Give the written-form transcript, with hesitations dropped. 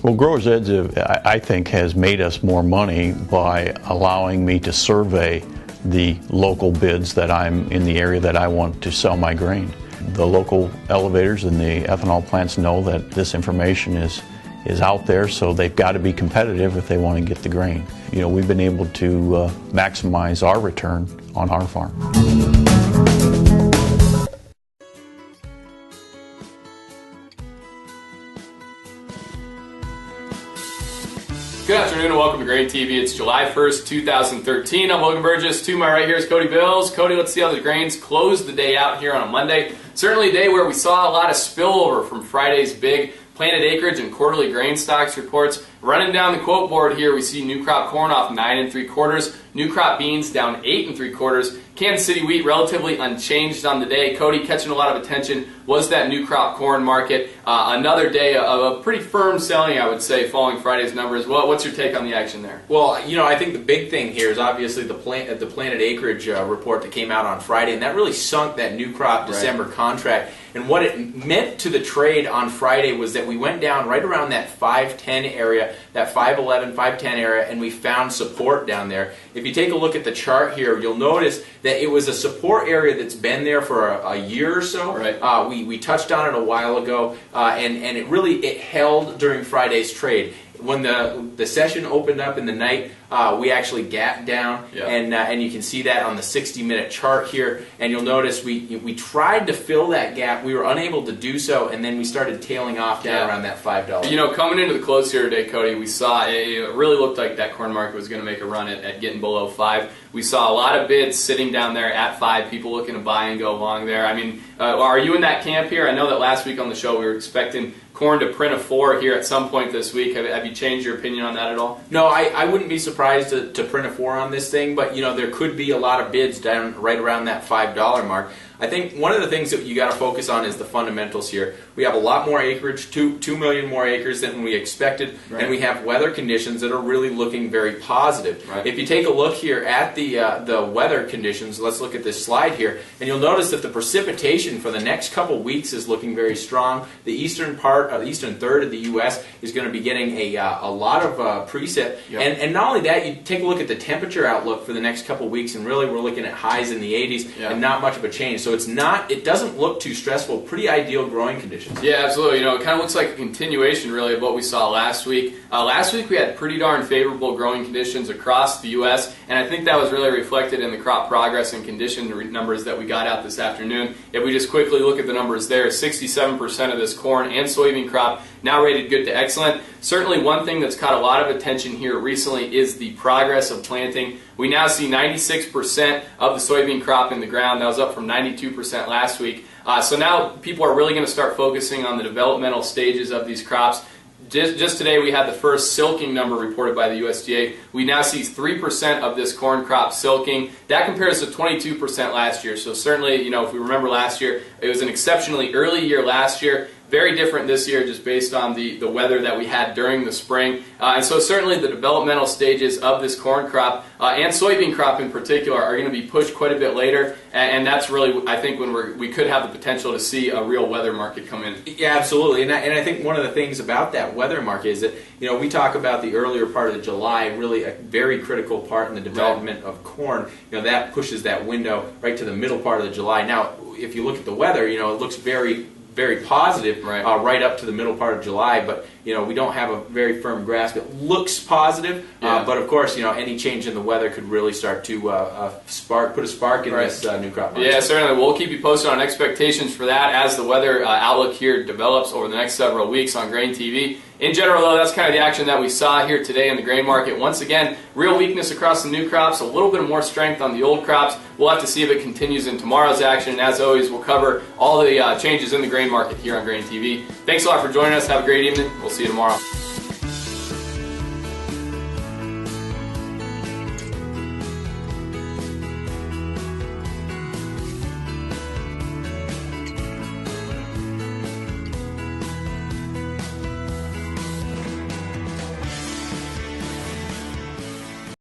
Well, Growers Edge, I think, has made us more money by allowing me to survey the local bids that I'm in the area that I want to sell my grain. The local elevators and the ethanol plants know that this information is out there, so they've got to be competitive if they want to get the grain. You know, we've been able to maximize our return on our farm. Good afternoon and welcome to GrainTV. It's July 1st, 2013. I'm Logan Burgess. To my right here is Cody Bills. Cody, let's see how the grains closed the day out here on a Monday. Certainly a day where we saw a lot of spillover from Friday's big planted acreage and quarterly grain stocks reports. Running down the quote board here, we see new crop corn off 9 3/4, new crop beans down 8 3/4. Kansas City wheat relatively unchanged on the day. Cody, catching a lot of attention was that new crop corn market. Another day of a pretty firm selling, I would say, following Friday's numbers. Well, what's your take on the action there? Well, you know, I think the big thing here is obviously the planted acreage report that came out on Friday, and that really sunk that new crop December contract. And what it meant to the trade on Friday was that we went down right around that 510 area, that 511, 510 area, and we found support down there. If you take a look at the chart here, you'll notice that it was a support area that's been there for a year or so. Right. We touched on it a while ago, and it held during Friday's trade. When the session opened up in the night, we actually gapped down, and you can see that on the 60-minute chart here. And you'll notice we tried to fill that gap, we were unable to do so, and then we started tailing off down around that $5. You know, coming into the close here today, Cody, we saw it really looked like that corn market was going to make a run at getting below 5. We saw a lot of bids sitting down there at 5, people looking to buy and go along there. I mean, are you in that camp here? I know that last week on the show we were expecting corn to print a 4 here at some point this week. Have you changed your opinion on that at all? No, I wouldn't be surprised to print a 4 on this thing, but you know, there could be a lot of bids down right around that $5 mark. I think one of the things that you got to focus on is the fundamentals here. We have a lot more acreage, 2 million more acres than we expected, and we have weather conditions that are really looking very positive. If you take a look here at the weather conditions, let's look at this slide here, and you'll notice that the precipitation for the next couple weeks is looking very strong. The eastern part, the eastern third of the U.S. is going to be getting a lot of precip, and not only that, you take a look at the temperature outlook for the next couple weeks, and really we're looking at highs in the 80s and not much of a change. So it doesn't look too stressful, pretty ideal growing conditions. Yeah, absolutely. You know, it kind of looks like a continuation really of what we saw last week. Last week we had pretty darn favorable growing conditions across the U.S., and I think that was really reflected in the crop progress and condition numbers that we got out this afternoon. If we just quickly look at the numbers there, 67% of this corn and soybean crop now rated good to excellent. Certainly one thing that's caught a lot of attention here recently is the progress of planting. We now see 96% of the soybean crop in the ground. That was up from 92% last week. So now people are really going to start focusing on the developmental stages of these crops. Just today we had the first silking number reported by the USDA. We now see 3% of this corn crop silking. That compares to 22% last year. So certainly, you know, if we remember last year, it was an exceptionally early year last year. Very different this year just based on the weather that we had during the spring. And so certainly the developmental stages of this corn crop and soybean crop in particular are going to be pushed quite a bit later. And that's really, I think, when we could have the potential to see a real weather market come in. Yeah, absolutely. And I think one of the things about that weather market is that, you know, we talk about the earlier part of July, really a very critical part in the development of corn. You know, that pushes that window right to the middle part of the July. Now, if you look at the weather, you know, it looks very positive right up to the middle part of July, but you know, we don't have a very firm grasp. It looks positive, but of course, you know, any change in the weather could really start to put a spark in this new crop market. Yeah, certainly. We'll keep you posted on expectations for that as the weather outlook here develops over the next several weeks on GrainTV. In general, though, that's kind of the action that we saw here today in the grain market. Once again, real weakness across the new crops, a little bit more strength on the old crops. We'll have to see if it continues in tomorrow's action. And as always, we'll cover all the changes in the grain market here on GrainTV. Thanks a lot for joining us. Have a great evening. We'll see you tomorrow.